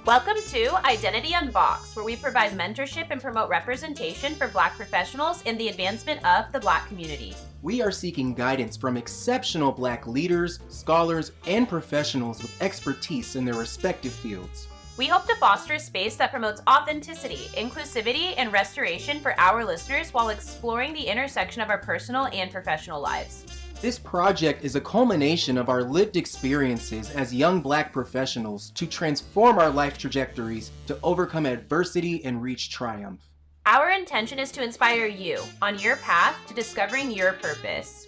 Welcome to Identity Unboxed, where we provide mentorship and promote representation for Black professionals in the advancement of the Black community. We are seeking guidance from exceptional Black leaders, scholars, and professionals with expertise in their respective fields. We hope to foster a space that promotes authenticity, inclusivity, and restoration for our listeners while exploring the intersection of our personal and professional lives. This project is a culmination of our lived experiences as young Black professionals to transform our life trajectories, to overcome adversity and reach triumph. Our intention is to inspire you on your path to discovering your purpose.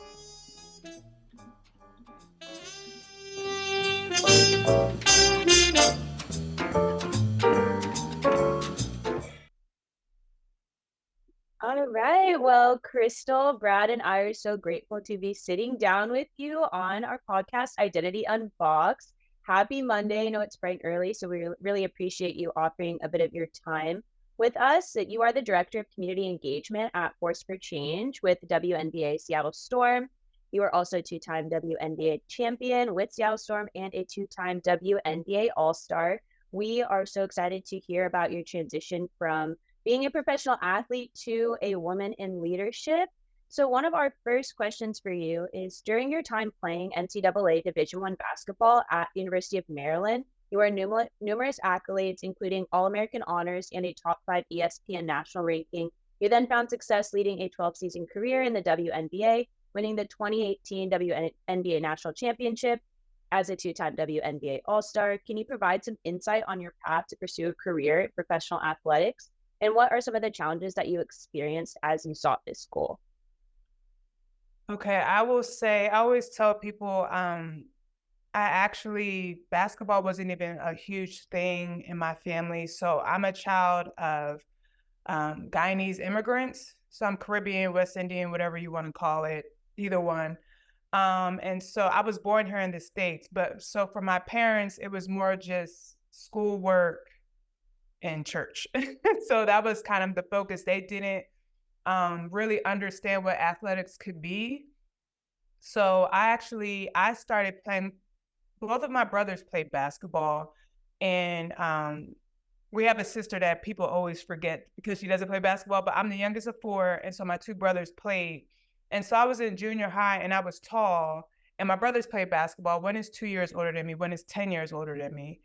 All right. Well, Crystal, Brad, and I are so grateful to be sitting down with you on our podcast, Identity Unboxed. Happy Monday. I know it's bright early, so we really appreciate you offering a bit of your time with us. You are the Director of Community Engagement at Force4Change with WNBA Seattle Storm. You are also a two-time WNBA champion with Seattle Storm and a two-time WNBA All-Star. We are so excited to hear about your transition from being a professional athlete to a woman in leadership. So one of our first questions for you is, during your time playing NCAA Division I basketball at the University of Maryland, you are numerous accolades, including All-American honors and a top 5 ESPN national ranking. You then found success leading a 12-season career in the WNBA, winning the 2018 WNBA National Championship as a two-time WNBA All-Star. Can you provide some insight on your path to pursue a career in professional athletics? And what are some of the challenges that you experienced as you sought this goal? Okay, I will say, I always tell people, basketball wasn't even a huge thing in my family. So I'm a child of Guyanese immigrants. So I'm Caribbean, West Indian, whatever you want to call it, either one. And so I was born here in the States. But so for my parents, it was more just schoolwork and church. So that was kind of the focus. They didn't really understand what athletics could be. So I started playing. Both of my brothers played basketball, and we have a sister that people always forget because she doesn't play basketball, but I'm the youngest of 4, and so my 2 brothers played. And so I was in junior high, and I was tall, and my brothers played basketball. One is 2 years older than me, one is 10 years older than me.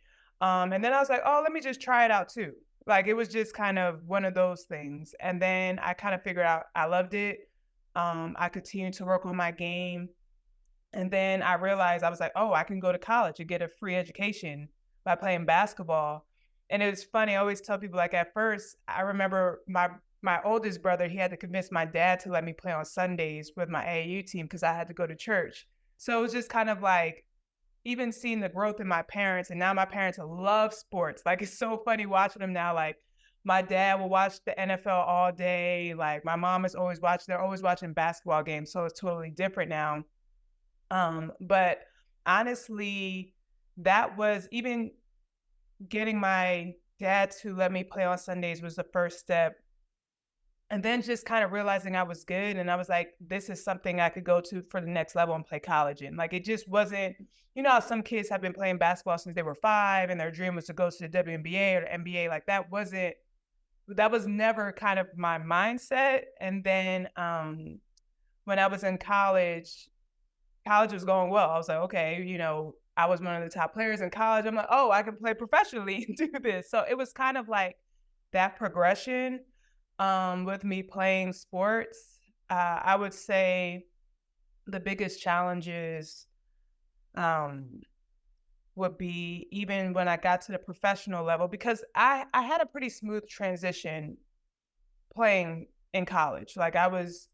And then I was like, oh, let me just try it out too. Like, it was just kind of one of those things. And then I kind of figured out I loved it. I continued to work on my game. And then I realized, I was like, oh, I can go to college and get a free education by playing basketball. And it was funny. I always tell people, like, at first, I remember my oldest brother, he had to convince my dad to let me play on Sundays with my AAU team because I had to go to church. So it was just kind of like, even seeing the growth in my parents, and now my parents love sports. Like, it's so funny watching them now. Like, my dad will watch the NFL all day. Like, my mom is always they're always watching basketball games. So it's totally different now. But honestly, that was, even getting my dad to let me play on Sundays was the first step. And then just kind of realizing I was good. And I was like, this is something I could go to for the next level and play college in. Like, it just wasn't, you know how some kids have been playing basketball since they were 5 and their dream was to go to the WNBA or the NBA. Like, that was never kind of my mindset. And then when I was in college was going well. I was like, okay, I was one of the top players in college. I'm like, oh, I can play professionally and do this. So it was kind of like that progression. With me playing sports, I would say the biggest challenges would be even when I got to the professional level, because I had a pretty smooth transition playing in college. Like, I was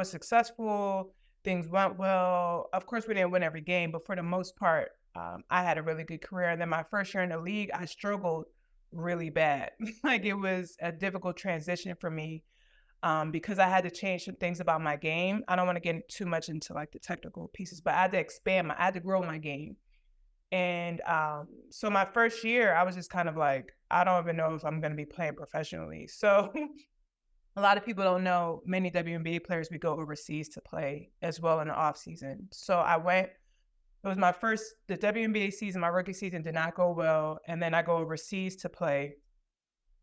successful, things went well. Of course, we didn't win every game, but for the most part, I had a really good career. And then my first year in the league, I struggled really bad. Like, it was a difficult transition for me because I had to change some things about my game. I don't want to get too much into like the technical pieces, but I had to I had to grow my game. And so my first year, I was just kind of like, I don't even know if I'm going to be playing professionally. So a lot of people don't know, many WNBA players, we go overseas to play as well in the off season. So I went it was my first, the WNBA season, my rookie season did not go well. And then I go overseas to play.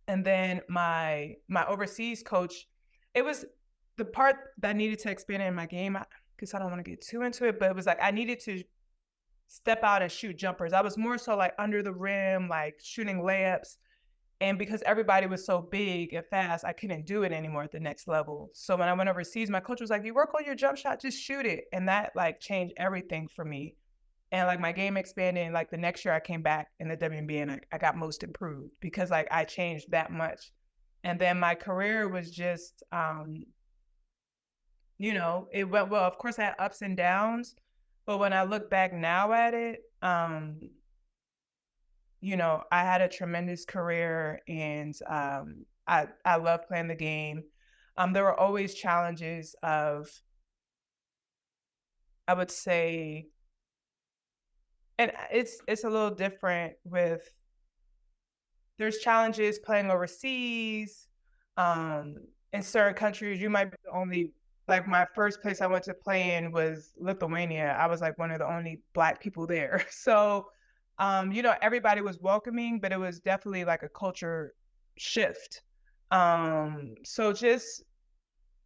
And then my overseas coach, it was the part that I needed to expand in my game, because I don't want to get too into it, but it was like I needed to step out and shoot jumpers. I was more so like under the rim, like shooting layups. And because everybody was so big and fast, I couldn't do it anymore at the next level. So when I went overseas, my coach was like, you work on your jump shot, just shoot it. And that like changed everything for me. And like my game expanded. And like the next year I came back in the WNBA and I got most improved because like I changed that much. And then my career was just, you know, it went well. Of course I had ups and downs, but when I look back now at it, you know, I had a tremendous career and I love playing the game. There were always challenges of, I would say, and it's a little different with, there's challenges playing overseas. In certain countries, you might be the only, like my first place I went to play in was Lithuania. I was like one of the only Black people there. So, you know, everybody was welcoming, but it was definitely like a culture shift. So just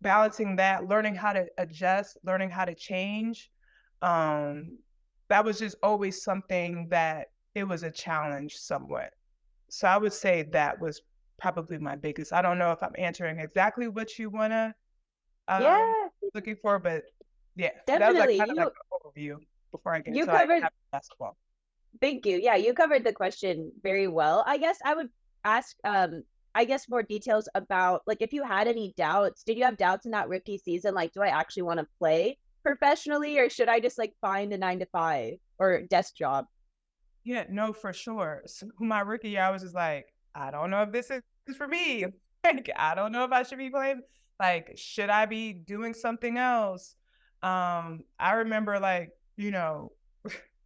balancing that, learning how to adjust, learning how to change. That was just always something that it was a challenge somewhat. So I would say that was probably my biggest. I don't know if I'm answering exactly what you wanna Yeah, looking for, but yeah, that was like definitely. kind of like an overview before I get You into like covered, basketball. thank you. Yeah, you covered the question very well. I guess I would ask I guess more details about like if you had any doubts, did you have doubts in that rookie season? Like, do I actually want to play professionally or should I just like find a 9 to 5 or desk job? Yeah, no, for sure. So my rookie year, I was just like, I don't know if this is for me. Like, I don't know if I should be playing. Like, should I be doing something else? I remember like, you know,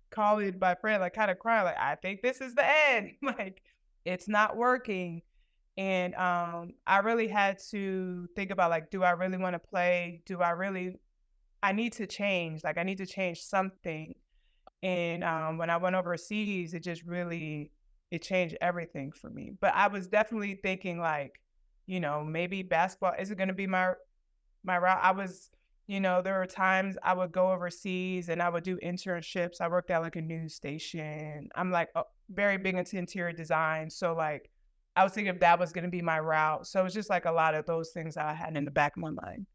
calling my friend, like kind of crying, like, I think this is the end. Like, it's not working. And I really had to think about like, do I really want to play? I need to change. Like, I need to change something. And when I went overseas, it just really, it changed everything for me. But I was definitely thinking like, you know, maybe basketball isn't going to be my route. I was, you know, there were times I would go overseas and I would do internships. I worked at like a news station. I'm like very big into interior design. So like, I was thinking if that was going to be my route. So it was just like a lot of those things I had in the back of my mind.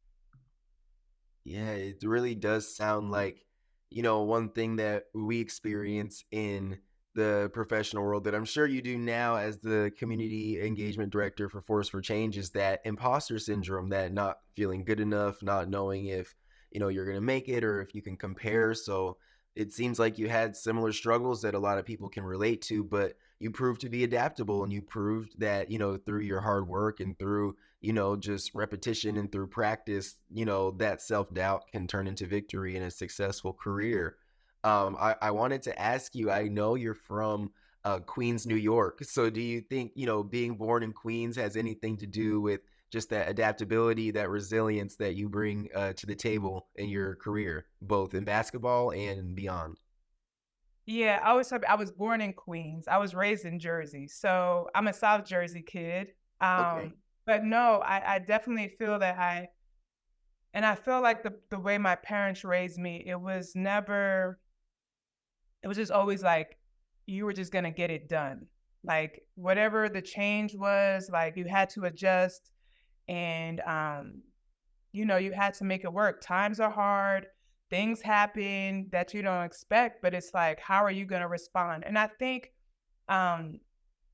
Yeah, it really does sound like, one thing that we experience in the professional world that I'm sure you do now as the community engagement director for Force4Change is that imposter syndrome, that not feeling good enough, not knowing if, you're going to make it or if you can compare. So it seems like you had similar struggles that a lot of people can relate to, but you proved to be adaptable and you proved that, through your hard work and through just repetition and through practice, that self-doubt can turn into victory in a successful career. I wanted to ask you, I know you're from Queens, New York. So do you think, being born in Queens has anything to do with just that adaptability, that resilience that you bring to the table in your career, both in basketball and beyond? Yeah, I always said I was born in Queens. I was raised in Jersey. So I'm a South Jersey kid. Okay. But no, I definitely feel that and I feel like the way my parents raised me, it was just always like, you were just gonna get it done. Like whatever the change was, like you had to adjust and you had to make it work. Times are hard, things happen that you don't expect, but it's like, how are you gonna respond? And I think um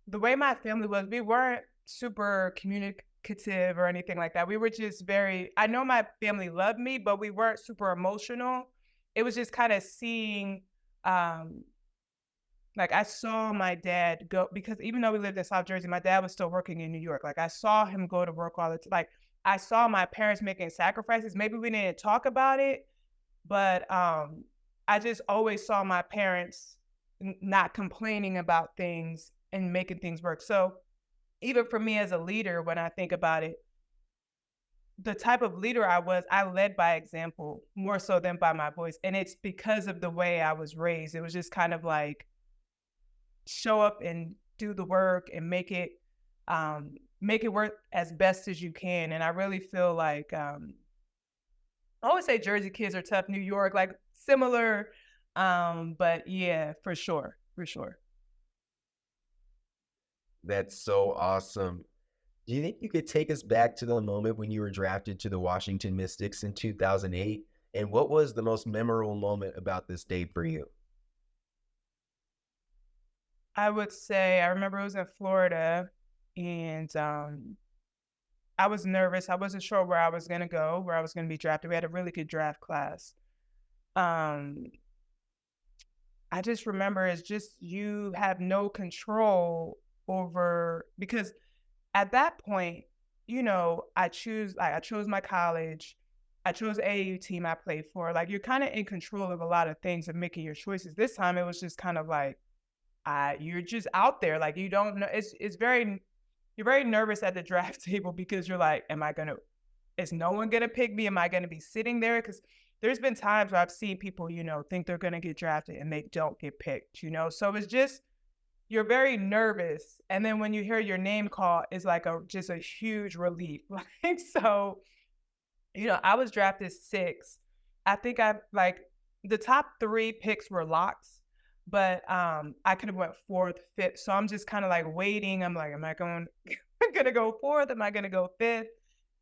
the way my family was, we weren't super communicative or anything like that. We were just I know my family loved me, but we weren't super emotional. It was just kind of seeing, um, like I saw my dad go, because even though we lived in South Jersey, my dad was still working in New York. Like I saw him go to work all the time. Like I saw my parents making sacrifices. Maybe we didn't talk about it, but I just always saw my parents not complaining about things and making things work. So even for me as a leader, when I think about it, the type of leader I was, I led by example more so than by my voice. And it's because of the way I was raised. It was just kind of like show up and do the work and make it work as best as you can. And I really feel like I always say Jersey kids are tough, New York, like similar. But yeah, for sure, for sure. That's so awesome. Do you think you could take us back to the moment when you were drafted to the Washington Mystics in 2008? And what was the most memorable moment about this day for you? I would say I remember it was in Florida, and I was nervous. I wasn't sure where I was gonna go, where I was gonna be drafted. We had a really good draft class. Um, I just remember it's just you have no control over, because at that point, you know, I chose my college, I chose AAU team I played for. Like you're kind of in control of a lot of things and making your choices. This time it was just kind of like you're just out there. Like you don't know. You're very nervous at the draft table because you're like, is no one gonna pick me? Am I gonna be sitting there? Because there's been times where I've seen people, you know, think they're gonna get drafted and they don't get picked, you know? So it's just, you're very nervous. And then when you hear your name called, it's like just a huge relief. Like, so, you know, I was drafted 6. I think the top 3 picks were locks, but I could have went 4th, 5th. So I'm just kind of like waiting. I'm like, am I gonna go 4th? Am I gonna go 5th?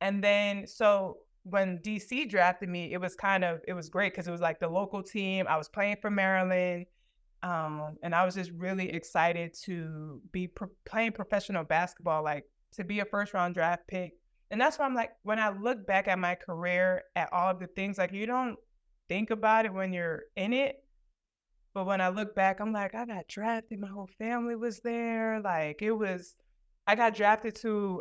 And then so when DC drafted me, it was great because it was like the local team. I was playing for Maryland. And I was just really excited to be playing professional basketball, like to be a first round draft pick. And that's why I'm like, when I look back at my career, at all of the things, like you don't think about it when you're in it. But when I look back, I'm like, I got drafted. My whole family was there. Like I got drafted to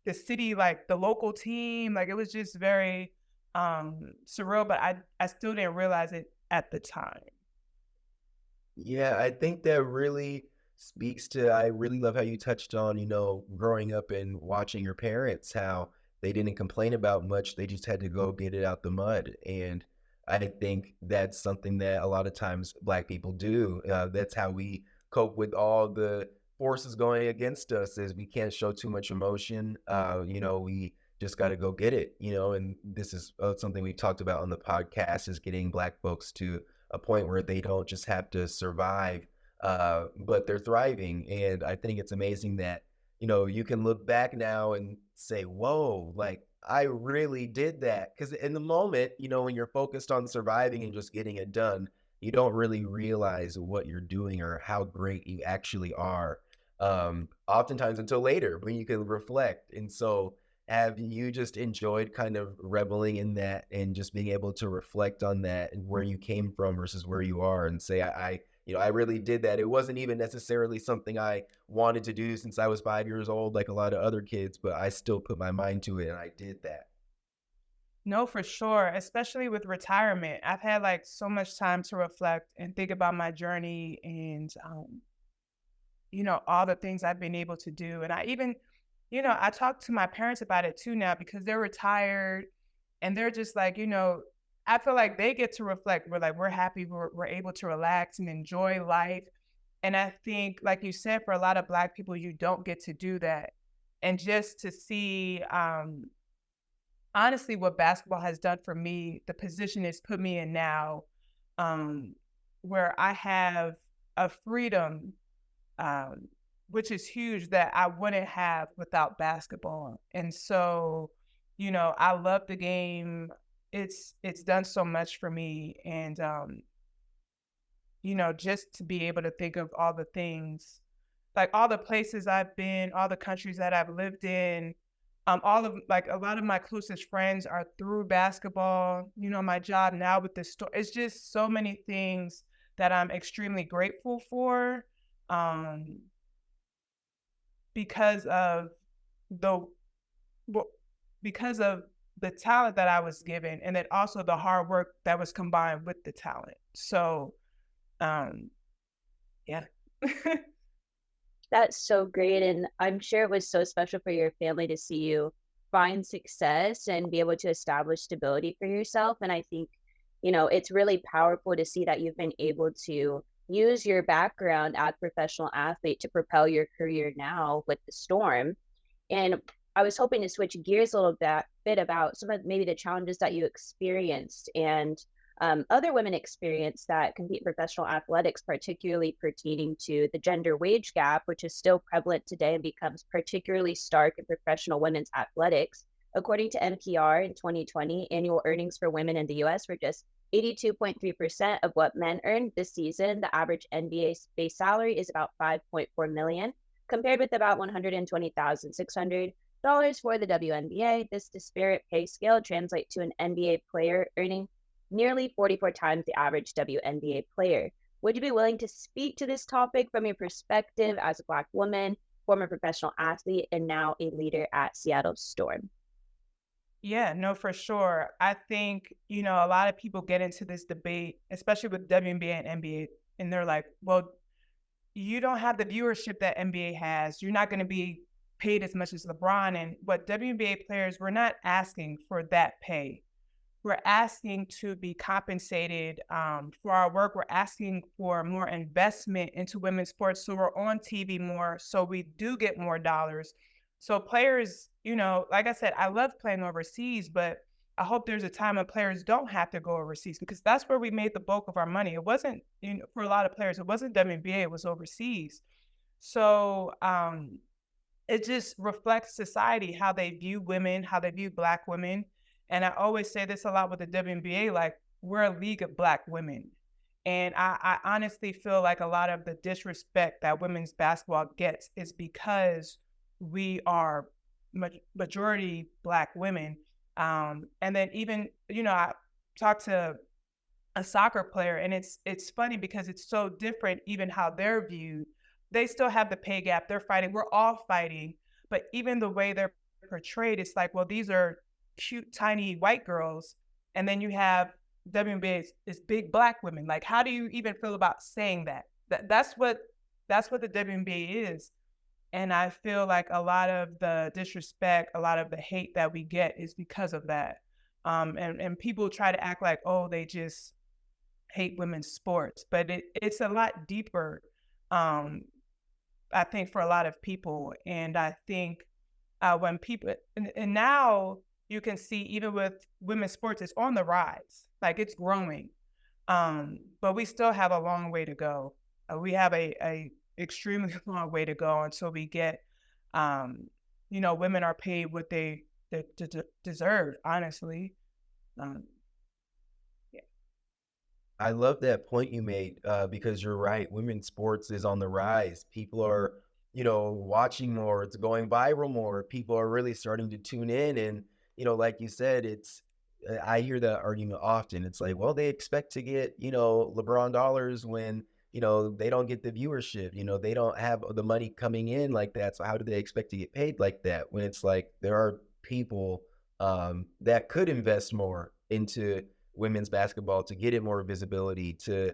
the city, like the local team. Like it was just very surreal, but I still didn't realize it at the time. Yeah, I think that really speaks to, I really love how you touched on, you know, growing up and watching your parents, how they didn't complain about much. They just had to go get it out the mud. And I think that's something that a lot of times Black people do. That's how we cope with all the forces going against us, is we can't show too much emotion. You know, we just got to go get it, you know, and this is something we talked about on the podcast, is getting Black folks to a point where they don't just have to survive, but they're thriving. And I think it's amazing that, you know, you can look back now and say, whoa, like I really did that. Because in the moment, you know, when you're focused on surviving and just getting it done, you don't really realize what you're doing or how great you actually are. Oftentimes until later when you can reflect. And so have you just enjoyed kind of reveling in that and just being able to reflect on that and where you came from versus where you are, and say, you know, I really did that. It wasn't even necessarily something I wanted to do since I was 5 years old, like a lot of other kids, but I still put my mind to it and I did that. No, for sure. Especially with retirement. I've had like so much time to reflect and think about my journey and, you know, all the things I've been able to do. And I even, you know, I talk to my parents about it too now because they're retired and they're just like, you know, I feel like they get to reflect. We're happy. We're able to relax and enjoy life. And I think, like you said, for a lot of Black people, you don't get to do that. And just to see, honestly, what basketball has done for me, the position it's put me in now, where I have a freedom, which is huge, that I wouldn't have without basketball. And so, you know, I love the game. It's done so much for me. And, you know, just to be able to think of all the things, like all the places I've been, all the countries that I've lived in, all of like a lot of my closest friends are through basketball, you know, my job now with this store. It's just so many things that I'm extremely grateful for. Because of the because of the talent that I was given, and then also the hard work that was combined with the talent. So, yeah. That's so great. And I'm sure it was so special for your family to see you find success and be able to establish stability for yourself. And I think, it's really powerful to see that you've been able to use your background as a professional athlete to propel your career now with the Storm. And I was hoping to switch gears a little bit about some of maybe the challenges that you experienced and other women experience that compete in professional athletics, particularly pertaining to the gender wage gap, which is still prevalent today and becomes particularly stark in professional women's athletics. According to NPR in 2020, annual earnings for women in the US were just 82.3% of what men earned this season. The average NBA base salary is about 5.4 million, compared with about $120,600 for the WNBA. This disparate pay scale translates to an NBA player earning nearly 44 times the average WNBA player. Would you be willing to speak to this topic from your perspective as a Black woman, former professional athlete, and now a leader at Seattle Storm? Yeah, no, for sure. I think, a lot of people get into this debate, especially with WNBA and NBA, and they're like, well, you don't have the viewership that NBA has. You're not going to be paid as much as LeBron. And what WNBA players, we're not asking for that pay. We're asking to be compensated for our work. We're asking for more investment into women's sports, so we're on TV more, so we do get more dollars. So players, like I said, I love playing overseas, but I hope there's a time when players don't have to go overseas, because that's where we made the bulk of our money. It wasn't, for a lot of players, it wasn't WNBA, it was overseas. So it just reflects society, how they view women, how they view Black women. And I always say this a lot with the WNBA, like, we're a league of Black women. And I honestly feel like a lot of the disrespect that women's basketball gets is because we are majority Black women. And then even, I talked to a soccer player, and it's funny because it's so different, even how they're viewed. They still have the pay gap. They're fighting. We're all fighting. But even the way they're portrayed, it's like, well, these are cute, tiny white girls. And then you have WNBA is big Black women. Like, how do you even feel about saying that? That's what the WNBA is. And I feel like a lot of the disrespect, a lot of the hate that we get is because of that. And people try to act like, oh, they just hate women's sports, but it's a lot deeper, I think, for a lot of people. And I think when people, and now you can see even with women's sports, it's on the rise, like it's growing. But we still have a long way to go. We have a extremely long way to go until we get, women are paid what they deserve, honestly. Yeah. I love that point you made, because you're right. Women's sports is on the rise. People are, watching more. It's going viral more. People are really starting to tune in. And, like you said, I hear that argument often. It's like, well, they expect to get, LeBron dollars when, they don't get the viewership, they don't have the money coming in like that. So how do they expect to get paid like that? When it's like, there are people that could invest more into women's basketball to get it more visibility, to,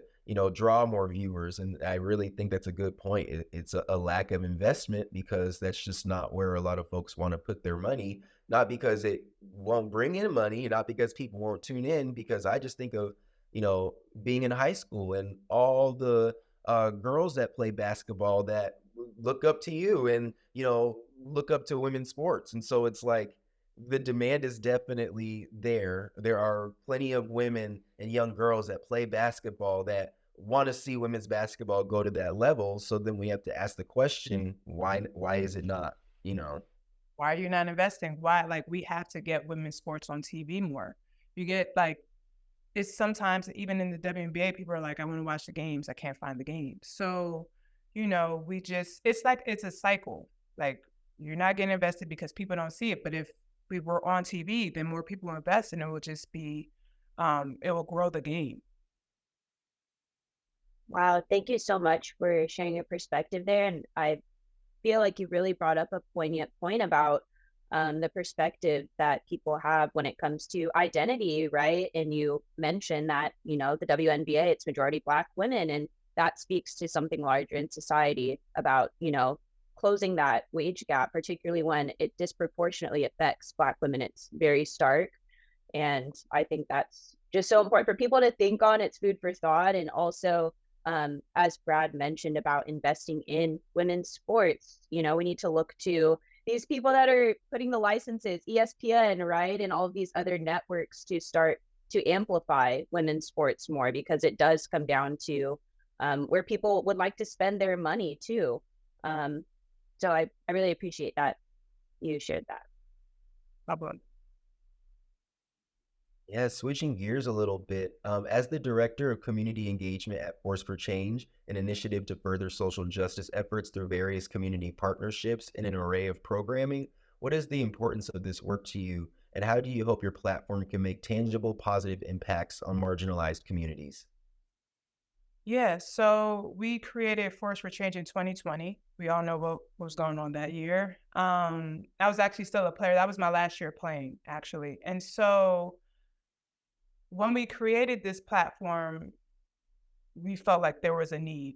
draw more viewers. And I really think that's a good point. It's a lack of investment, because that's just not where a lot of folks want to put their money, not because it won't bring in money, not because people won't tune in, because I just think of, being in high school and all the girls that play basketball that look up to you and, look up to women's sports. And so it's like, the demand is definitely there. There are plenty of women and young girls that play basketball that want to see women's basketball go to that level. So then we have to ask the question, why is it not, Why are you not investing? Why? Like, we have to get women's sports on TV more. You get like, it's sometimes even in the WNBA, people are like, I want to watch the games. I can't find the games. So, it's like, it's a cycle. Like, you're not getting invested because people don't see it. But if we were on TV, then more people will invest, and it will just be, it will grow the game. Wow, thank you so much for sharing your perspective there. And I feel like you really brought up a poignant point about the perspective that people have when it comes to identity, right? And you mentioned that, the WNBA, it's majority Black women, and that speaks to something larger in society about, closing that wage gap, particularly when it disproportionately affects Black women. It's very stark. And I think that's just so important for people to think on. It's food for thought. And also, as Brad mentioned about investing in women's sports, we need to look to these people that are putting the licenses, ESPN, right, and all of these other networks to start to amplify women's sports more, because it does come down to where people would like to spend their money too. So I really appreciate that you shared that. Problem. Yeah, switching gears a little bit. As the Director of Community Engagement at Force4Change, an initiative to further social justice efforts through various community partnerships and an array of programming, what is the importance of this work to you, and how do you hope your platform can make tangible, positive impacts on marginalized communities? Yeah, so we created Force4Change in 2020. We all know what was going on that year. I was actually still a player. That was my last year playing, actually. And so when we created this platform, we felt like there was a need.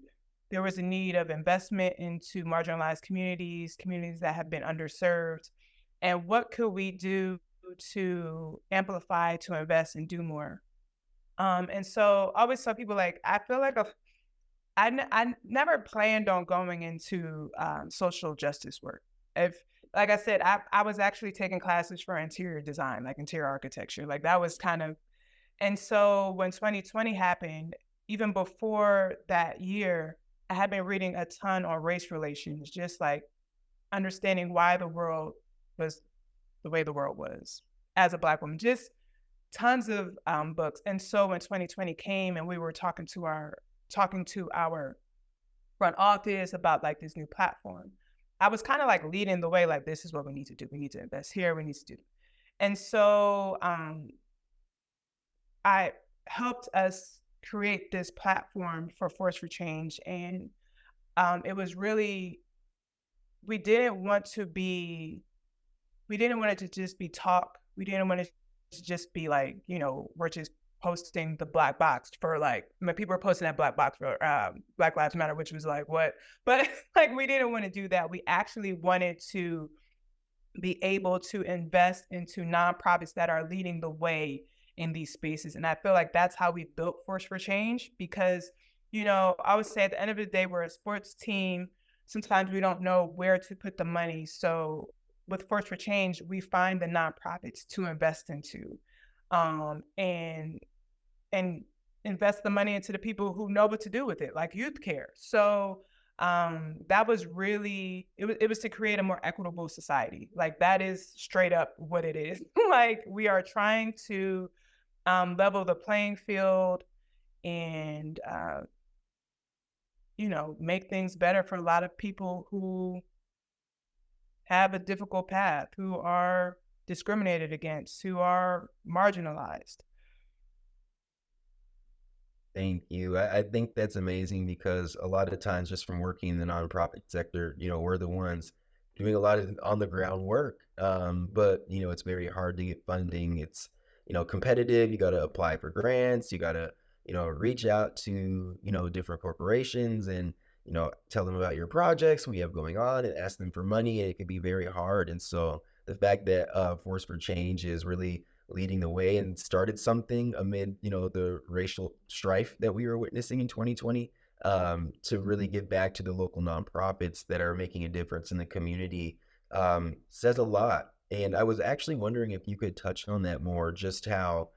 There was a need of investment into marginalized communities, communities that have been underserved. And what could we do to amplify, to invest, and do more? And so I always tell people, like, I feel like I never planned on going into social justice work. Like I said, I was actually taking classes for interior design, like interior architecture. Like that was kind of, and so when 2020 happened, even before that year, I had been reading a ton on race relations, just like understanding why the world was the way the world was as a Black woman, just tons of books. And so when 2020 came and we were talking to our front office about like this new platform, I was kind of like leading the way, like, this is what we need to do. We need to invest here. We need to do. And so I helped us create this platform for Force4Change. And it was really, we didn't want it to just be talk. We didn't want it to just be like, we're just posting the black box for like, I mean, people were posting that black box for Black Lives Matter, which was like, what? But like, we didn't want to do that. We actually wanted to be able to invest into nonprofits that are leading the way in these spaces. And I feel like that's how we built Force4Change, because, I always say at the end of the day, we're a sports team. Sometimes we don't know where to put the money. So with Force4Change, we find the nonprofits to invest into, and invest the money into the people who know what to do with it, like youth care. So that was really, it was to create a more equitable society. Like that is straight up what it is. Like we are trying to level the playing field and, make things better for a lot of people who have a difficult path, who are discriminated against, who are marginalized. Thank you. I think that's amazing, because a lot of times, just from working in the nonprofit sector, we're the ones doing a lot of on the ground work. But it's very hard to get funding. It's competitive. You got to apply for grants. You got to reach out to different corporations and tell them about your projects we have going on and ask them for money. And it can be very hard. And so the fact that Force4Change is really leading the way and started something amid the racial strife that we were witnessing in 2020, to really give back to the local nonprofits that are making a difference in the community, says a lot. And I was actually wondering if you could touch on that more, just how,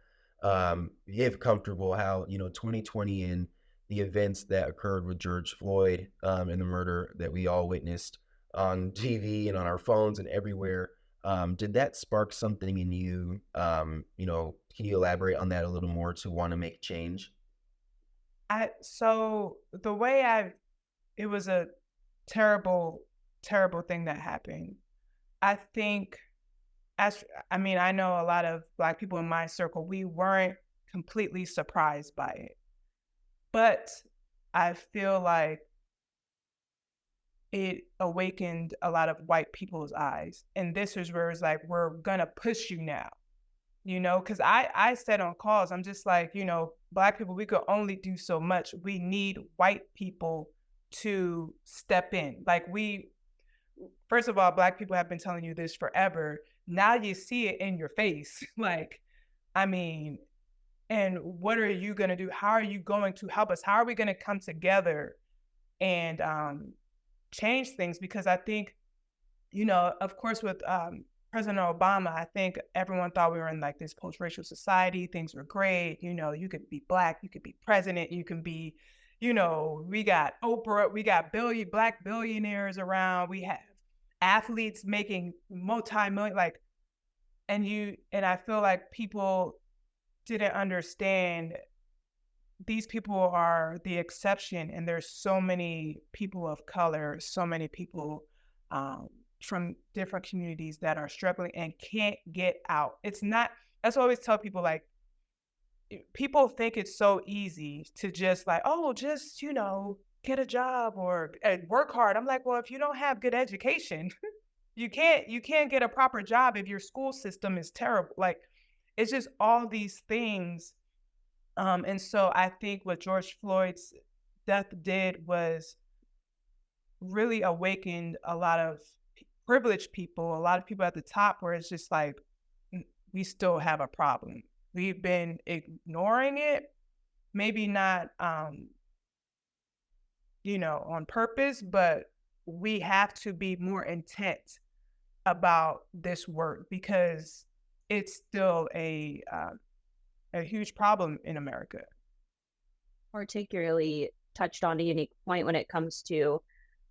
if comfortable, how 2020 and the events that occurred with George Floyd, and the murder that we all witnessed on TV and on our phones and everywhere, did that spark something in you? Can you elaborate on that a little more to want to make change? So the way it was a terrible, terrible thing that happened. I think I know a lot of Black people in my circle, we weren't completely surprised by it, but I feel like it awakened a lot of white people's eyes. And this is where it's like, we're gonna push you now, because I said on calls, I'm just like, Black people, we could only do so much. We need white people to step in. Like first of all, Black people have been telling you this forever. Now you see it in your face. Like, I mean, and what are you going to do? How are you going to help us? How are we going to come together and change things? Because I think, you know, of course, with President Obama, I think everyone thought we were in like this post-racial society. Things were great. You know, you could be Black, you could be president, you can be, you know, we got Oprah, we got Black billionaires around. We have athletes making multi-million, like, and I feel like people didn't understand these people are the exception, and there's so many people of color, so many people from different communities that are struggling and can't get out. It's not, that's what I always tell people, like, people think it's so easy to just like, oh, just, you know, get a job or work hard. I'm like, well, if you don't have good education, you can't get a proper job if your school system is terrible. Like, it's just all these things. And so I think what George Floyd's death did was really awakened a lot of privileged people, a lot of people at the top, where it's just like, we still have a problem. We've been ignoring it, maybe not, you know, on purpose, but we have to be more intent about this work because it's still a huge problem in America. Particularly touched on a unique point when it comes to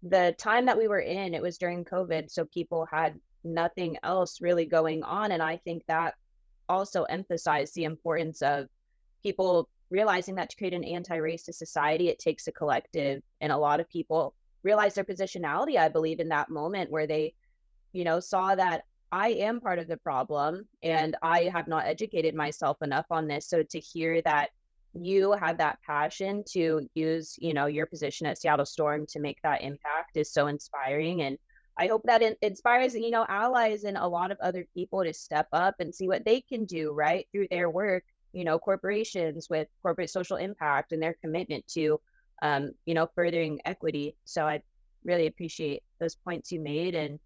the time that we were in. It was during COVID, so people had nothing else really going on. And I think that also emphasized the importance of people realizing that to create an anti-racist society, it takes a collective. And a lot of people realized their positionality, I believe, in that moment where they, you know, saw that I am part of the problem and I have not educated myself enough on this. So to hear that you had that passion to use, you know, your position at Seattle Storm to make that impact is so inspiring. And I hope that it inspires, you know, allies and a lot of other people to step up and see what they can do, right, through their work, you know, corporations with corporate social impact and their commitment to, you know, furthering equity. So I really appreciate those points you made. And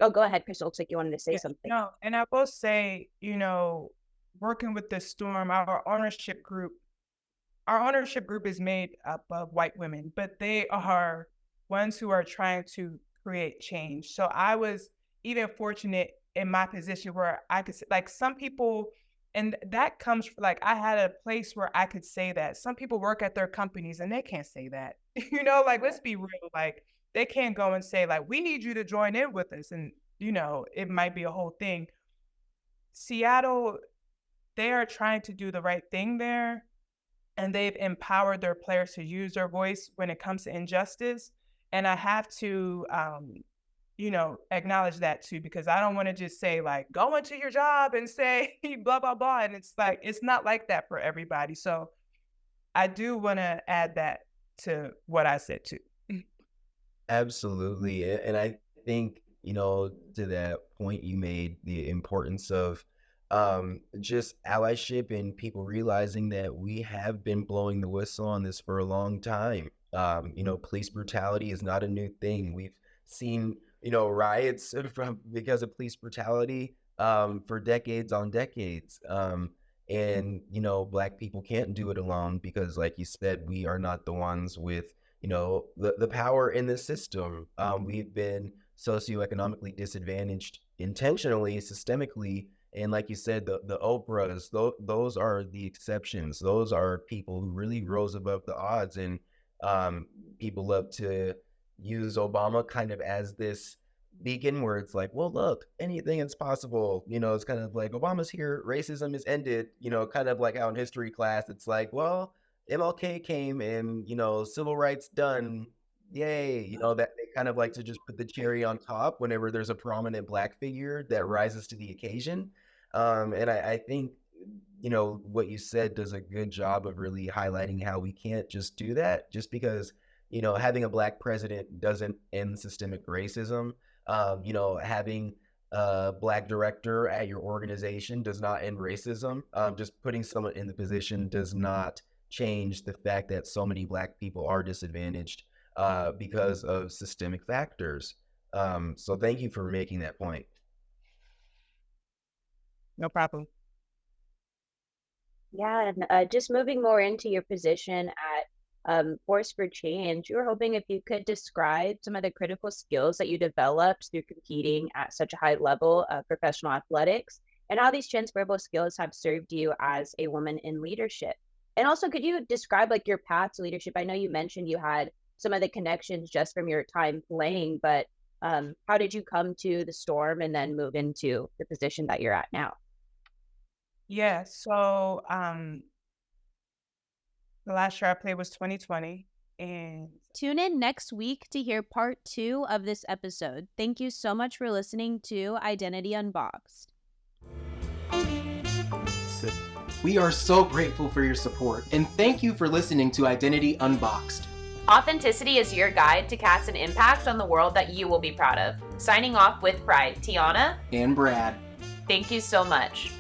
oh, go ahead, Crystal. Looks like you wanted to say something. No, and I will say, you know, working with the Storm, our ownership group is made up of white women, but they are ones who are trying to create change. So I was even fortunate in my position where I could, like, some people, and that comes from, like, I had a place where I could say that. Some people work at their companies and they can't say that. You know, like, let's be real, like, they can't go and say, like, we need you to join in with us. And, you know, it might be a whole thing. Seattle, they are trying to do the right thing there. And they've empowered their players to use their voice when it comes to injustice. And I have to, you know, acknowledge that too, because I don't want to just say, like, go into your job and say blah, blah, blah. And it's like, it's not like that for everybody. So I do want to add that to what I said too. Absolutely. And I think, you know, to that point you made, the importance of just allyship and people realizing that we have been blowing the whistle on this for a long time. You know, police brutality is not a new thing. We've seen, you know, riots because of police brutality for decades on decades. And, you know, Black people can't do it alone because, like you said, we are not the ones with, you know, the power in the system. We've been socioeconomically disadvantaged intentionally, systemically. And like you said, the Oprahs, those are the exceptions. Those are people who really rose above the odds. And people love to use Obama kind of as this beacon where it's like, well, look, anything is possible. You know, it's kind of like, Obama's here, racism is ended. You know, kind of like how in history class, it's like, well, MLK came and, you know, civil rights done. Yay. You know, that they kind of like to just put the cherry on top whenever there's a prominent Black figure that rises to the occasion. And I think, you know, what you said does a good job of really highlighting how we can't just do that just because, you know, having a Black president doesn't end systemic racism. You know, having a Black director at your organization does not end racism. Just putting someone in the position does not change the fact that so many Black people are disadvantaged. because of systemic factors. So thank you for making that point. No problem. Yeah, and just moving more into your position at Force4Change, you were hoping if you could describe some of the critical skills that you developed through competing at such a high level of professional athletics, and how these transferable skills have served you as a woman in leadership. And also, could you describe like your path to leadership? I know you mentioned you had some of the connections just from your time playing, but how did you come to the Storm and then move into the position that you're at now? Yeah, so the last year I played was 2020, and Tune in next week to hear part 2 of this episode. Thank you so much for listening to Identity Unboxed. We are so grateful for your support, and thank you for listening to Identity Unboxed. Authenticity is your guide to cast an impact on the world that you will be proud of. Signing off with pride, Tiana And Brad. Thank you so much.